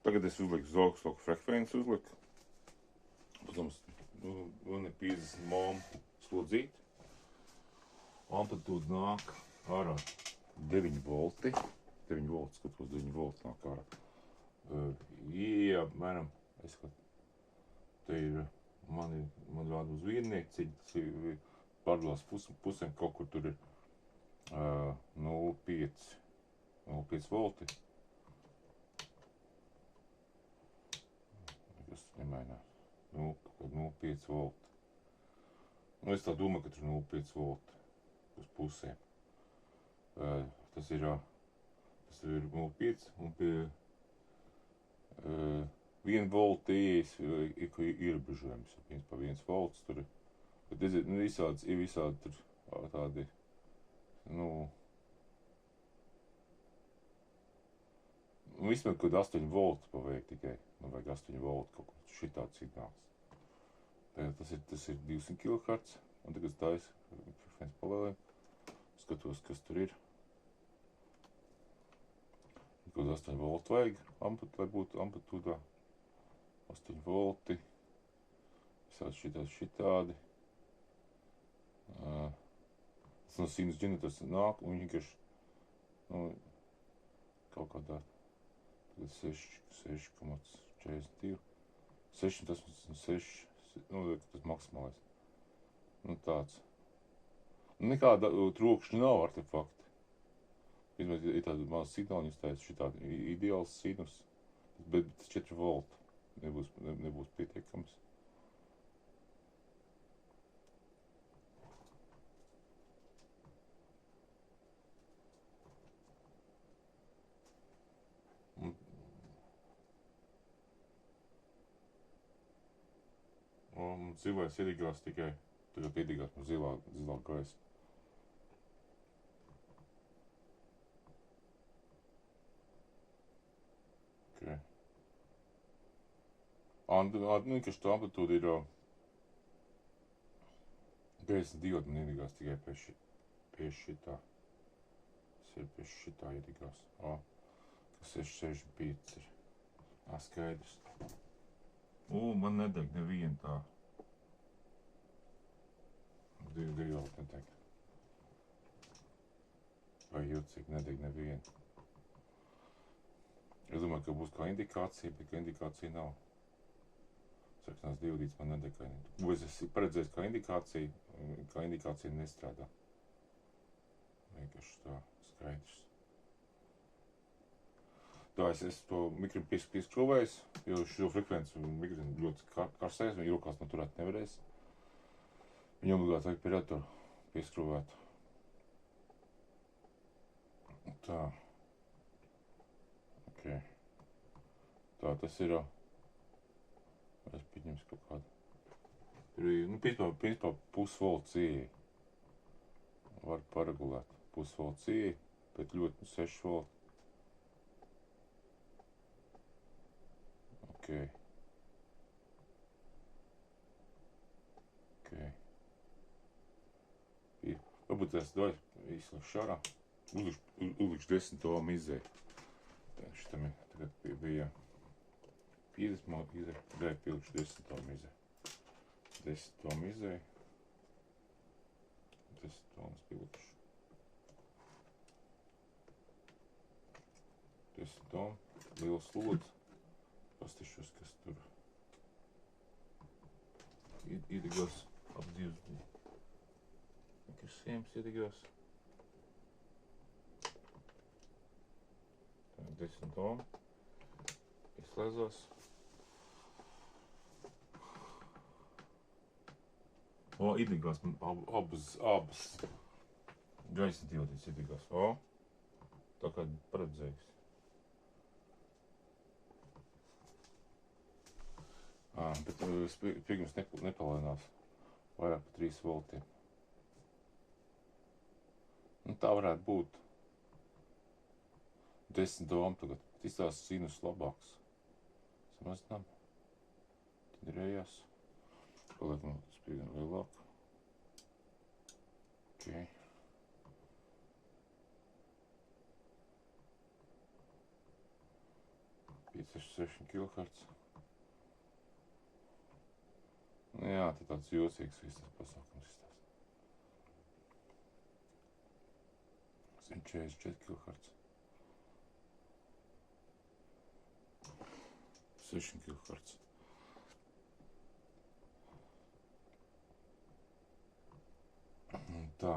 Tagad es uzliku Zogsloku frekvenci uzliku. Protams, man ir 50 momu slodzīt. Amplitūda nāk ārā 9 volti. 9 volti, skatos, 9 volti nāk ārā. Mēram, es skatu, te ir, man rāda uz viennieku, cik tas ir pārdalās pusēm, kaut kur tur ir 0,5 volti. Nekas nemainās. 0,5 volti. Nu, es tā domāju, ka tur 0,5 volti uz pusēm. Tas ir 0,5 un pie 1 volta ieejas ierobežojums. Pa 1 volts tur ir. Bet visādi tur tādi, vismaz kaut 8 volti paveikt tikai. Vajag 8 volti kaut kur šitāds signāls. Tas ir 200 kHz, un tagad stājas frekvenci palēlēm. Skatos, kas tur ir. Kaut 8 volti vajag, lai būtu amplitūdā. 8 volti. Visādi šitādi. Tas no sinus ģenerators nāk, un viņš vienkārši, kaut kādā, tagad 6,42. 686, tas maksimālais. Tāds. Nekāda trokšņa nav artefakti. Ir tāda maza signāla, jūs taisa šitādi ideāls sinus, bet 4 volti nebūs pietiekams. Un zilais iedegās tikai, tagad iedegās no zilā gaisa. Okay. Kas tā amplitūda ir gaisa dioda man iedegās tikai pie šitā. Tas ir pie šitā iedegās. Kas 665 ir. Skaidrs. Man nedeg neviena tā. Divi vēl nedeg. Vai jūtīgi nedeg neviena. Es domāju, ka būs kā indikācija, bet kā indikācija nav. Sarkanās diodītes man nedeg kā indikācija. Es esmu paredzējis kā indikācija nestrādā. Vienkārši tā skaidrs. Tā es to mikrofonu pieskrūvējis, jo šo frekvenci mikrofonu ļoti karsēs, viņi rokās noturēt nevarēs. Viņam obligāti vajag pie ratoru pieskrūvēt. Tā. Ok. Tā, tas ir, es pieņems kaut kādu. Tur ir, principā pusvolts ieeja. Var paregulēt pusvolts ieeja, bet ļoti 6 volti. Ok. Varbūt es izslēgšu ārā. Uzlikšu 10 ohm izēju. Šitam ir, tagad bija 50 ohm izēju, tagad pielikšu 10 ohm izēju. 10 ohm izēju. 10 ohmas pielikšu. 10 ohm, liels slodzi. Pastišos, kas tur iedegās ap 2. Kas siems iedegās. 10 ohm. Izslēdzās. Iedegās abas gaisa diodītes iedegās. Tā kā paredzējis. Bet spiegums nepalēnās vairāk pa 3 voltiem. Tā varētu būt 10 ohm tagad, bet izstās sinus labāks. Samazinām. Tad ir ejās. Paliekam spiegam lielāku. Ok. 5,6 kHz. Nu jā, tad tāds jocīgs viss tas pasākums izstāsta. 144 kHz. 6 kHz. Tā.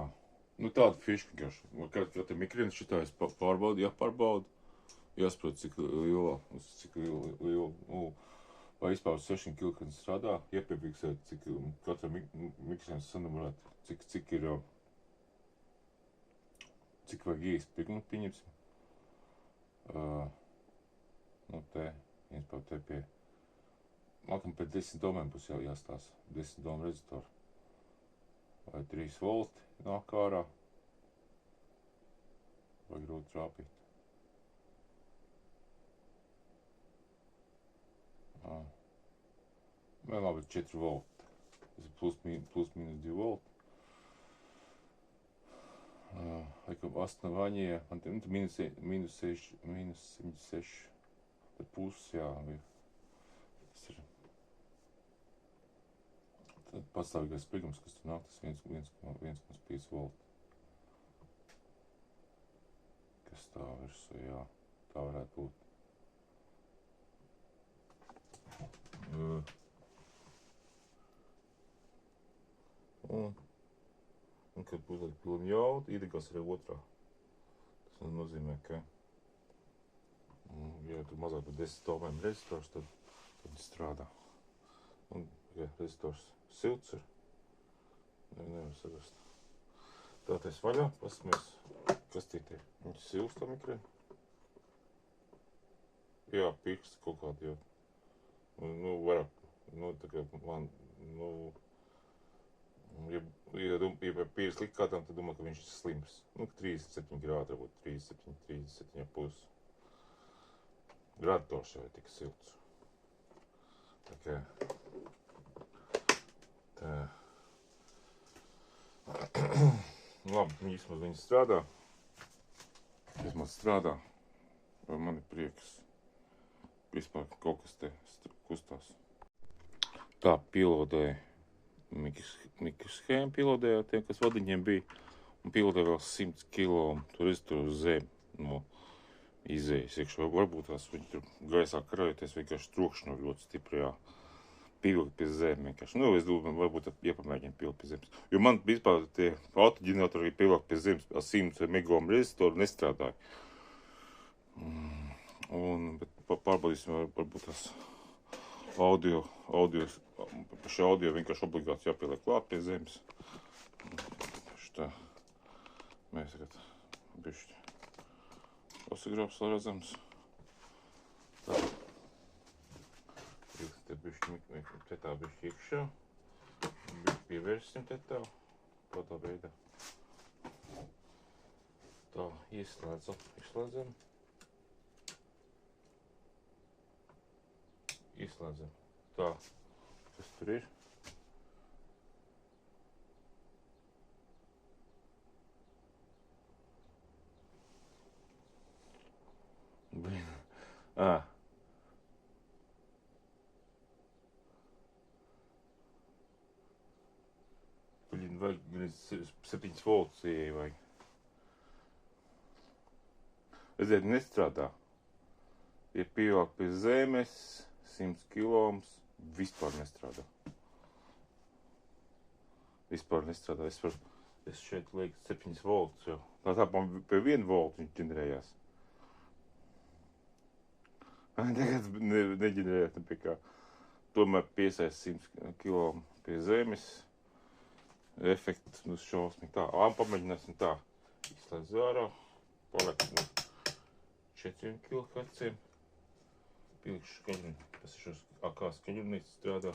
Nu tāda fiška vienkārši. Kā te mikrienas šitājas pārbauda, jāpārbauda. Jāsaprot, cik liela, vai vispār 6 kHz strādā, iepiefiksēt, cik katra mikrienas sanumurēt, cik ir, cik vajag īsti pigmentu pieņemsim. Nu te, viens te pie, laikam pēc 10 ohmiem būs jāstās, 10 ohm rezistoru. Vai 3 volti nāk ārā, vai grūti trāpīt. Vai labi 4 volti, tas ir plus minus 2 volti. Laikam основание, minus 76, tad puses, jā, tas ir. Tad pastāvīgais spigums, kas tur nāk, tas 1,5 volti. Kas tā virsū, jā, tā varētu būt. Un kad būs pilna jauda, iedegās arī otrā. Tas nozīmē, ka, ja tur mazāk par 10 ohmiem rezistors, tad strādā. Un, ja rezistors silts ir, nevar sarast. Tātais vaļā, paskamies, kas tie ir. Viņš silst tā mikrēna. Jā, pirksti kaut kādi jau. Nu, vairāk, nu, tā kā man, nu, ja pīrs likt kādam, tad domā, ka viņš ir slims. Nu, 37 grādi, varbūt 37,5. Gradtors jau ir tik silts. Tā kā, tā. Labi, vismaz viņi strādā. Vai man ir prieks. Vispār kaut kas te kustās. Tā pilotēja mikroshēmu pilotēja tiem, kas vadiņiem bija, un pilotēja vēl 100 kilo, tur uz zemi no izējas iekšā. Varbūt tās viņi tur gaisā karājoties vienkārši trokšņo ļoti stiprajā pilot pie zemi vienkārši. Nu, es domāju, varbūt iepamēģinu pilot pie zemes. Jo man vispār tie autoģeneratori pilot pie zemes 100 megohm rezistoru nestrādāja. Bet pārbaudīsim, varbūt tās audio vienkārši obligāti jāpieliek klāt pie zemes. Tā. Mēs tagad bišķi pasigrābs, lai redzams. Tā. Te bišķi iekšā. Bišķi pievērsim te tā. Tādā veidā. Tā, izslēdzam. Izslēdzam. Tā, kas tur ir? Vajag 7 voltus ieeja vajag. Redziet, nestrādā. Ja pievelk pie zemes, 100 kiloms, vispār nestrādā. Es šeit lieku 7 voltus jau. Tā pie 1 voltu viņš ģenerējās. Tagad neģenerējās nepie kā. Tomēr piesaist 100 kilo pie zemes. Efekts uz šausmīgi. Tā, pamēģināsim tā. Izslēdz ārā. Paliek 4 kHz. Pielikšu skaļruni. Pasīšos, kā skaļrunītis strādā.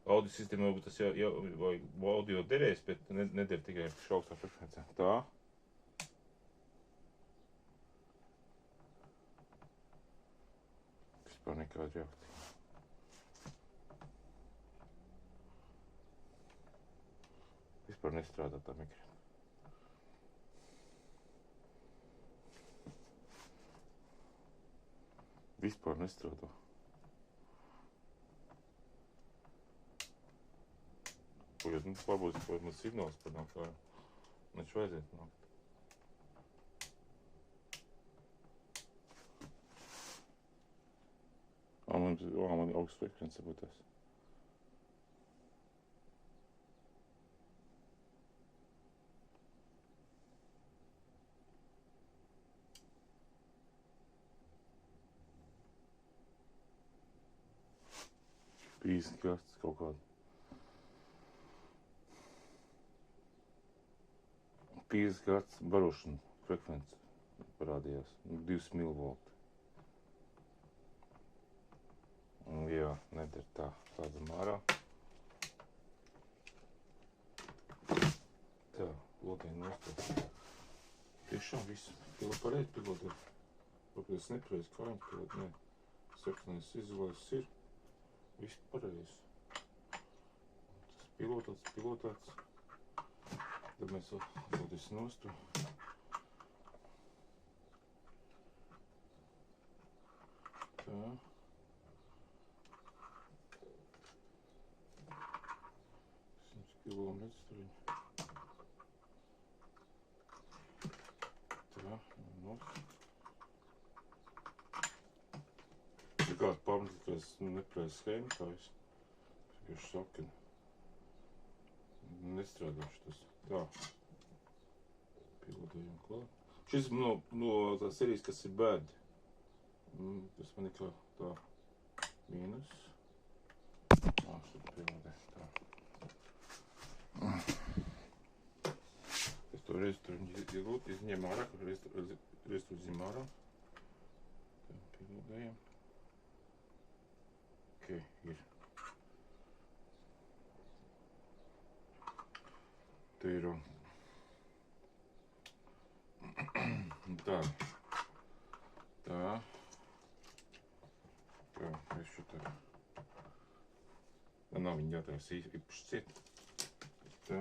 Audio sistēma varbūt tas vai audio derēs, bet neder tikai augstā frekvencē. Tā. Vispār nekāda reakcija. Vispār nestrādā tā mikrofona. Vispār nestrādā. Varbūt man signāls panāk, kā viņš vajadzētu nākt. Man augsts frekvence būtu tas. Pīs karsts kaut kādu. Pīs karsts barošana frekvence parādījās. 2 millivolti. Jā, nedara tā. Slēdzam ārā. Tā, lotiņa nostās. Tiešām viss. Pilot pareizi pilotē. Kāpēc nepareizi kājiņu pilot? Nē. Seknēs izolēs ir. Viss pareizi. Tas pilotēts. Tad mēs atpildīs nostu. Tā. 100 kilometri. Tā, nostu. Ir kāds pamats, ka es nepareizi schēmu kājas. Es sakinu. Nestrādāšu tas. Tā. Pilotējam klāt. Šis no tā serijas, kas ir bad. Tas man ir kā tā mīnus. Šeit pilotē. Tā. Es to reiz izņem ārā, reiz to izņem ārā. Tā, pilotējam. Ok, ir. Te ir. Tā. Tā. Tā, es šo tā. Nav viņa jātās īpaši ciet. Tā.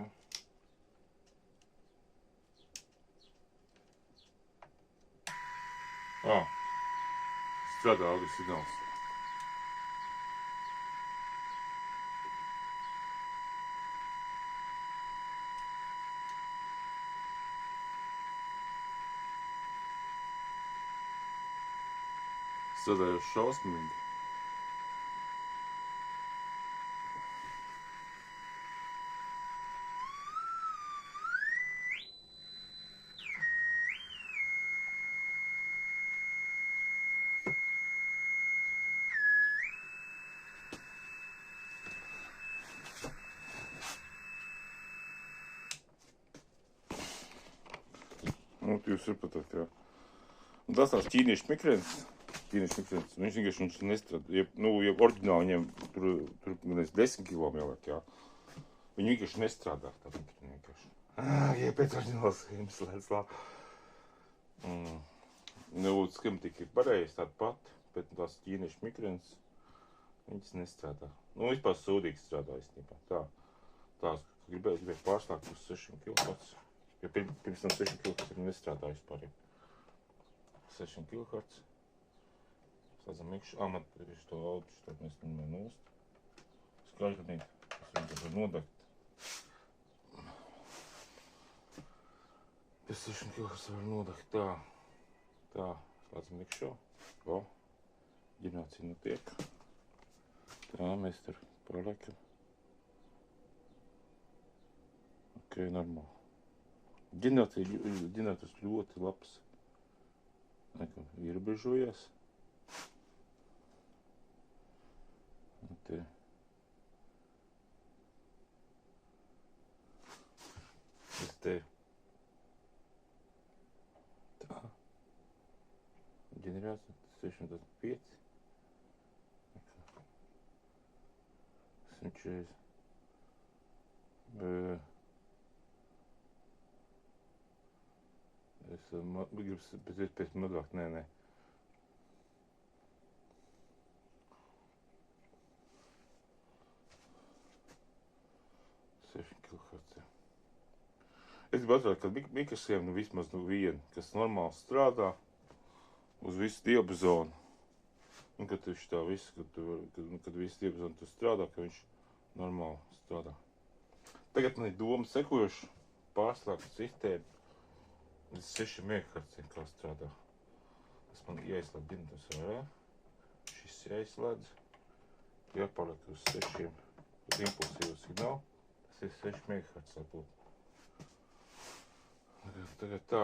Strādā audio signāls. Strādāju šausmīgi. Jūs saprotat, jā. Un tas tās ķīniešu mikrens. Viņš vienkārši nestrādā. Ja oriģināli viņiem tur 10 kilom jāliek, jā. Viņi vienkārši nestrādā. Tā vienkārši. Ja pēc oriģinālas schēmas lēdz lā. Schematika ir pareizi tāda pati, bet tās ķīniešu mikrens, viņas nestrādā. Vispār sūdīgi strādā īstenībā. Tās, gribēju pārslēgt uz 6 kHz. Jo pirms tam 6 kHz viņi nestrādā vispār. 6 kHz. Slēdzam iekšā. Man tieši to audu, tad mēs viņu nost. Skaļi, ka nīt. Es viņu tad var nodegt. Pēc 6 kHz var nodegt. Tā. Tā. Slēdzam iekšā. Ģenerācija notiek. Tā, mēs tur pārliekam. Ok, normāli. Ģenerators ļoti labs. Ierobežojās. Te. Es te. Tā. Ģenerācija 605. 140. Es gribu pēc iespējas mazāk, nē. 6 kHz. Es gribu atvērt, ka mikrosiem vismaz vienu, kas normāli strādā uz visu diapazonu. Un, kad viņš tā viss, kad viss diapazons tur strādā, ka viņš normāli strādā. Tagad man ir doma sekojuši pārslēgta sistēma. Līdz 6 MHz kā strādā. Tas man jāizslēdz ģenerators ārā. Šis jāizslēdz. Jāpaliek uz 6 uz impulsīvu signālu. Tas ir 6 MHz būtu. Tagad tā.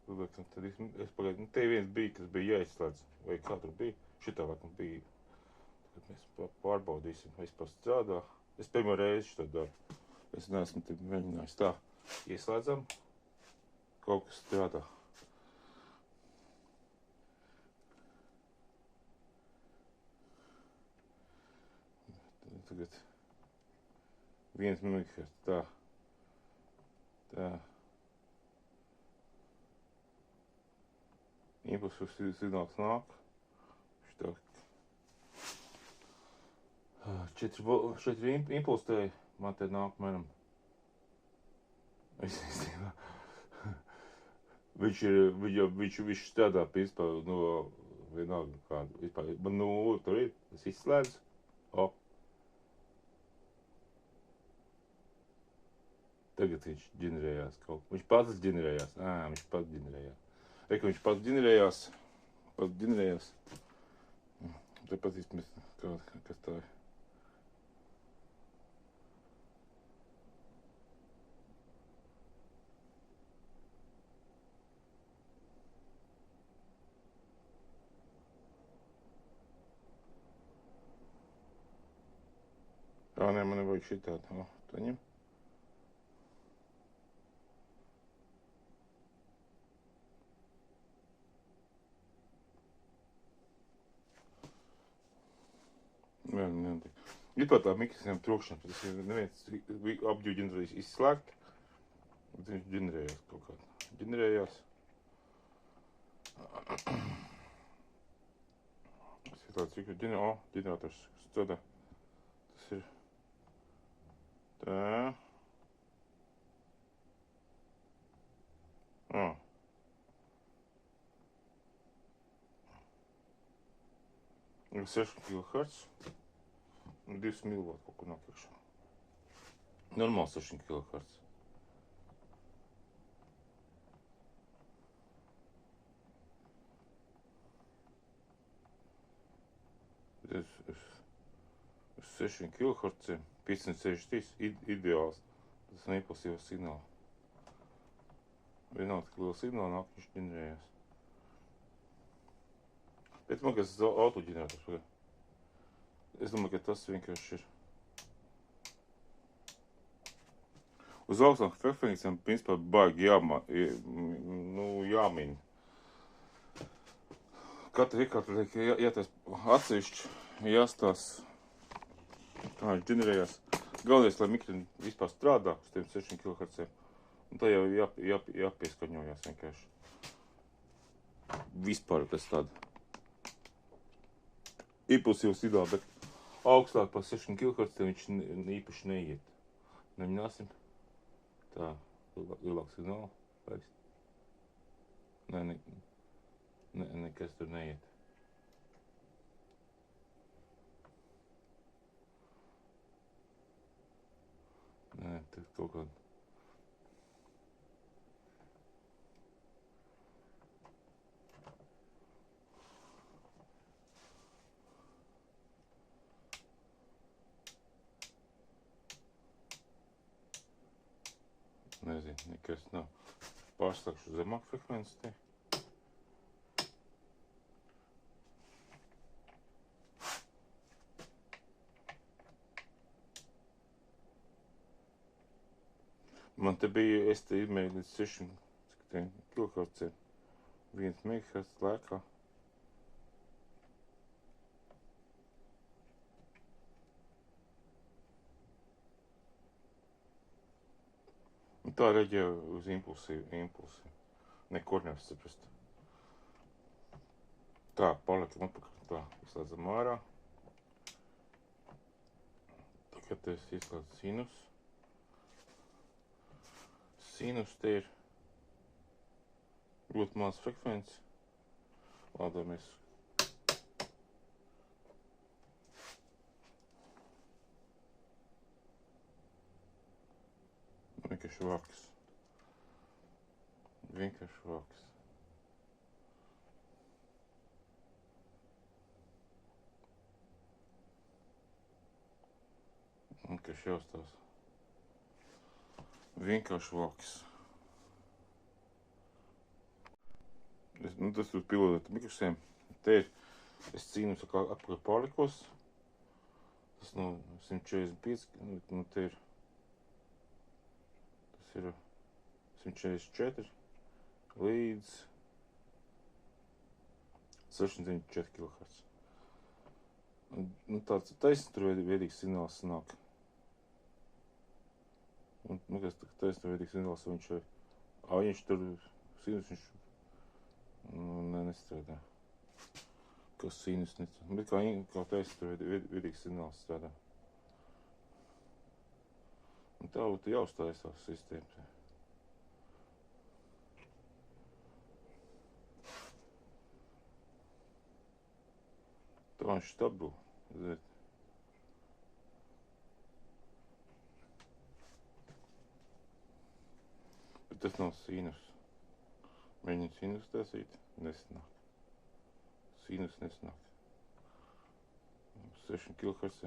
Tad es pagaidu. Te viens bija, kas bija jāizslēdz. Vai kā tur bija? Šitā laikam bija. Tagad mēs pārbaudīsim, vai vispār strādā. Es pirmo reizi šito daru. Es neesmu te mēģinājis tā. Ieslēdzam. Kaut kas strādā. Tagad 1 MHz. Tā. Tā. Impulsu signāls nāk. Šitā. 4 impulsi te man te nāk mēram. Viņš strādā principā no vienalga kādu. Vispār, man tur ir, es izslēdzu. Tagad viņš ģenerējās kaut ko. Viņš pats ģenerējās. Viņš pats ģenerējās. Reku viņš pats ģenerējās. Tāpat īstenībā, kas tā ir. Nē, man nevajag šitādu. To ņem. Vispār tā mikrofona trokšana, tas ir neviens apģu ģenerējis izslēgt. Viņš ģenerējās kaut kā. Ģenerējās. Tas ir tāds ģenerators strādā. Tas ir tā. 6 kHz. 2 mW kaut kur nāk iekšā. Normāli 6 kHz. Uz 6 kHz 563 ideāls. Tas ir impulsīvs signāls. Vienalga, ka liela signāla nāk, viņš ģenerējās. Bet man kas autoģenerators. Es domāju, ka tas vienkārši ir. Uz augstāku frekvencēm, principā, baigi jāmin. Katra iekārta liek jātais atsevišķi, jāstās, kā viņš ģenerējās. Galvenais, lai mikrofoni vispār strādā uz tiem 6 kHz. Un tā jau jāpieskaņojās vienkārši. Vispār tas tāda. Impulsīvs signāls, bet augstāk par 6 kHz viņš īpaši neiet. Nemināsim. Tā, lielāks signāls. Nekas tur neiet. Tad kaut kāda. Nezinu, nekas nav. Pārslēgšu zemāk frekvenci te. Man te bija, es te izmēģināju līdz 6 kHz, 1 MHz lēkā. Un tā reģē uz impulsi. Nekur nevar saprast. Tā, paliekam atpakaļ. Tā, izslēdzam ārā. Tagad es izslēdzu sinus. Sinus te ir ļoti maz frekvenci. Lādāmies. Vienkārši vaks. Vienkārši vaks. Vienkārši jāuzstās. Vienkārši vaks. Tas tur pilotēt mikrosiem. Te ir, es cīnos atpakaļ pārlikos. Tas no 145, te ir, tas ir 144 līdz 694 kHz. Tāds taisni tur veidīgs signāls sanāk. Kas taisni tur veidīgs signāls, viņš tur sinus, viņš nestrādā. Kas sinus nestrādā. Bet kā taisni tur veidīgs signāls strādā. Un tā būtu jāuzstājas tās sistēmas. Tā viņš stabil. Bet tas nav sinus. Mēģinu sinus taisīt, nesanāk. Sinus nesanāk. 6 kHz.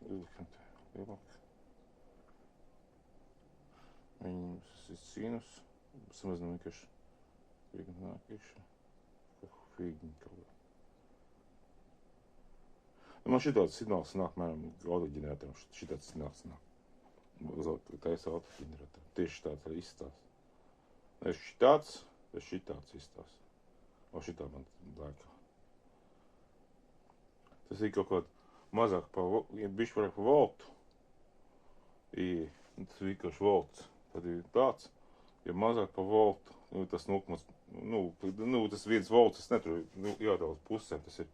Uzlikam te lielāk. Mēģinu sinus. Samazinām vienkārši. Fīgni nāk iekšā. Fīgni kaut kā. Man šitāds signāls nāk, mēram, autoģeneratoram. Šitāds signāls nāk. Taisa autoģeneratoram. Tieši tāds arī izstās. Es šitāds izstās. O šitā man laikā. Tas ir kaut kād mazāk bišķi vairāk pa voltu. Tas ir vienkārši volts. Tad ir tāds, ja mazāk pa voltu, tas 0, tas 1 volts, tas netur, jādala pusēm, tas ir.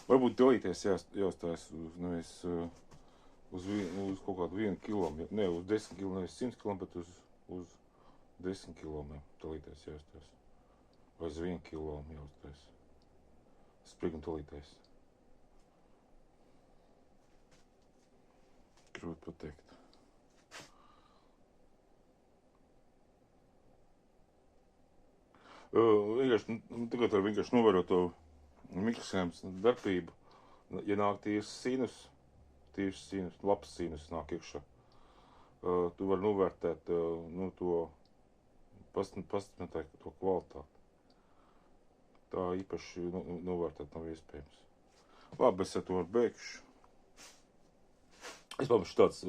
Varbūt dalīties jāstājas uz kaut kādu 1 kilomu, ne uz 10 kilomu, nevis 100 kilomu, bet uz 10 kilomu dalīties jāstājas. Vai uz 1 kilomu jāstājas. Sprigam dalīties. Grūti pateikt. Tagad var vienkārši novērot to mikrosēmas darbību. Ja nāk tīrs sinus, labs sinus nāk iekšā, tu vari novērtēt to pastiprināt to kvalitāti. Tā īpaši novērtēt nav iespējams. Labi, es ar to beigšu. Es domāju, šitāds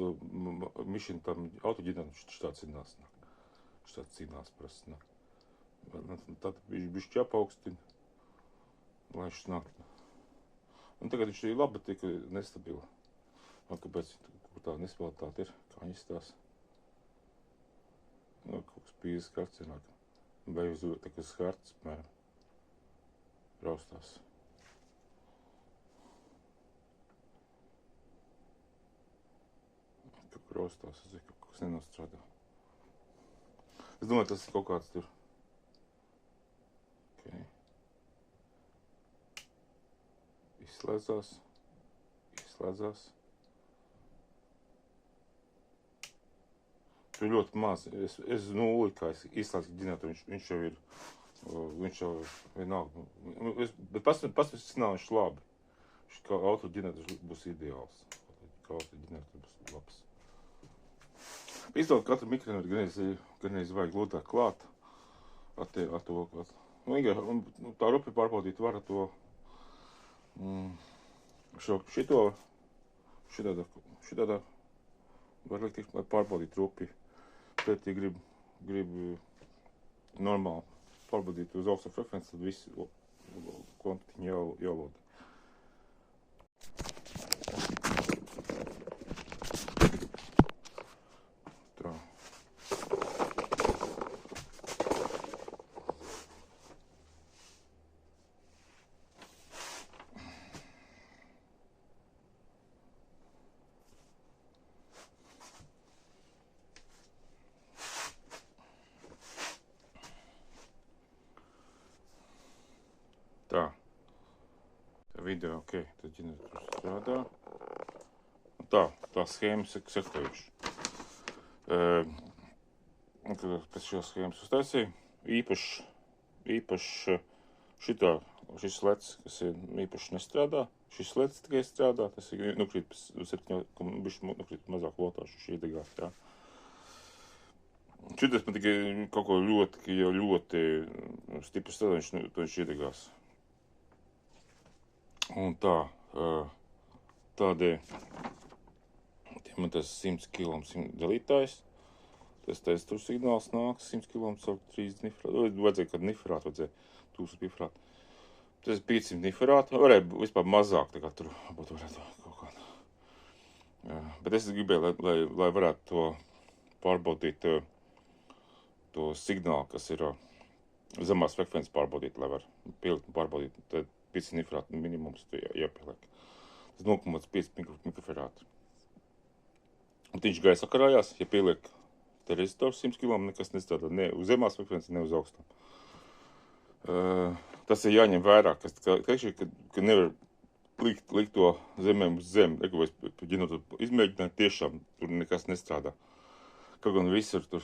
mišina tam autoģeneratoram šitāds signāls nāk. Šitāds signāls parasti nāk. Tad bišķi jāpaukstina. Lai viņš nāk. Un tagad viņš ir labi, bet tikai nestabila. Un kāpēc kur tā nestabilitāte ir, kā viņi izstās. Kaut kas 50 hertz ir nāk. Vai uz tā kā hertz, mēram, raustās. Kaut kur raustās, es zinu, kaut kas nenostrādā. Es domāju, tas ir kaut kāds tur. Okay. Izslēdzās. Tur ļoti maz. Es nulli, kā es izslēdzu ģeneratoru, viņš jau vienalga. Bet pastāvis nav viņš labi. Viņš kā autoģenerators būs ideāls. Kā autoģenerators būs labs. Īstenībā katru mikrosēmu gan vajag lodāt klāt. Ar to. Tā rupi pārbaudīt var ar to. Šitādā var likt, lai pārbaudīt rupi. Bet, ja grib normāli pārbaudīt uz augstu frekvenci, tad visu kvantiņu jāloda. Tā. video, ok, tad ģenerators strādā. Tā schēma sekojuši. Tad pēc šo schēmas uztaisīju. Īpaši šis leds, kas ir īpaši nestrādā. Šis leds tikai strādā, tas ir nukrīt pēc 7, nukrīt mazāk voltāžu šī degās, jā. Šitas man tikai kaut ko ļoti stipri strādā, viņš iedegās. Un tādēļ man tas 100 km dalītājs, tas tur signāls nāks 100 km ar 3 nifrātu, vajadzēja kādu nifrātu, vajadzēja 1000 nifrātu. Tas ir 500 nifrātu, varēja vispār mazāk, tā kā tur būtu varētu kaut kādā. Bet es gribēju, lai varētu to pārbaudīt, to signālu, kas ir zemās frekvences pārbaudīt, lai var pielikt un pārbaudīt, tad 500 nifrātu minimums jāpieliek. Tas 0,5 mikrofarāti. Un viņš gaisa sakarājās, ja pieliek te rezistors 100 km, nekas nestrādā ne uz zemās frekvences, ne uz augstām. Tas ir jāņem vērā, ka nevar likt to zemēm uz zemi. Es izmēģināju, tiešām tur nekas nestrādā. Kaut gan visur tur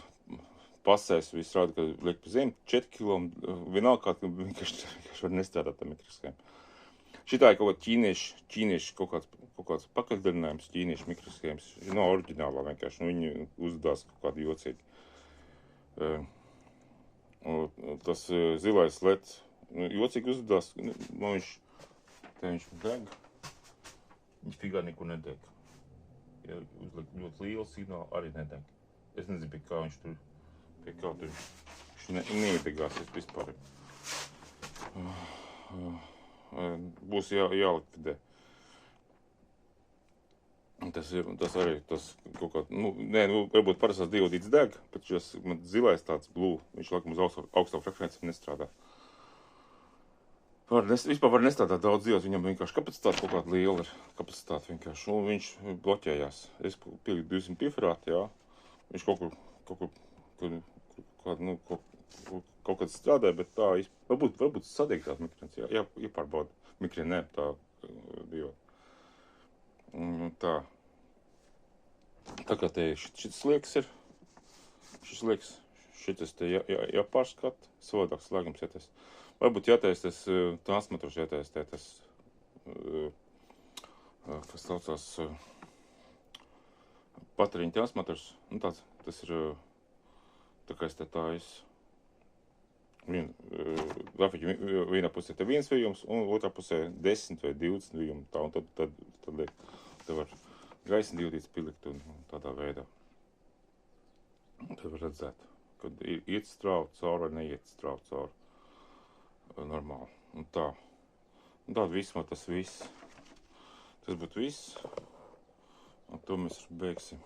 pasēs, viss rāda, ka liek pa zemi 4 km, vienalga kā vienkārši var nestrādāt tā mikroshēma. Šitā ir kaut kā ķīnieši kaut kāds pakaļdarinājums, ķīniešu mikroshēmas. Nav oriģinālā vienkārši, viņi uzdās kaut kādi jocīgi. Tas zilais leds jocīgi uzdās, viņš deg, viņš figā neko nedeg. Ja uzliek ļoti lielu signālu, arī nedeg. Es nezinu, pie kā viņš tur, viņš neiedegās vispār. Būs jālikvidē. Tas arī kaut kā, varbūt parastās diodīts deg, bet šis zilais tāds blue, viņš laikam uz augstā frekvencēm nestrādā. Vispār var nestrādāt daudz diodu, viņam vienkārši kapacitāte kaut kāda liela ir kapacitāte vienkārši, un viņš bloķējās. Es pieliku 200 pifrāti, jā, viņš kaut kāds strādāja, bet tā, varbūt sadiegtās mikrēns, jāpārbauda mikrēn, ne, tā dioda. Tā kā te šis liekas ir, šitas te jāpārskat, savādāk slēgums jātais. Varbūt jātais tas transmetors, jātais tas, kas saucās patēriņa transmetors. Tas ir, tā kā es te tājas, grafiķi vienā pusē te 1 vījums, un otrā pusē 10 vai 20 vījumi, tā, un tad var gaisni diodīts pielikt un tādā veidā. Tad var redzēt, kad iet strāvu cauri vai neiet strāvu cauri. Normāli. Un tā. Un tāda vismaz tas viss. Tas būtu viss. Un to mēs beigsim.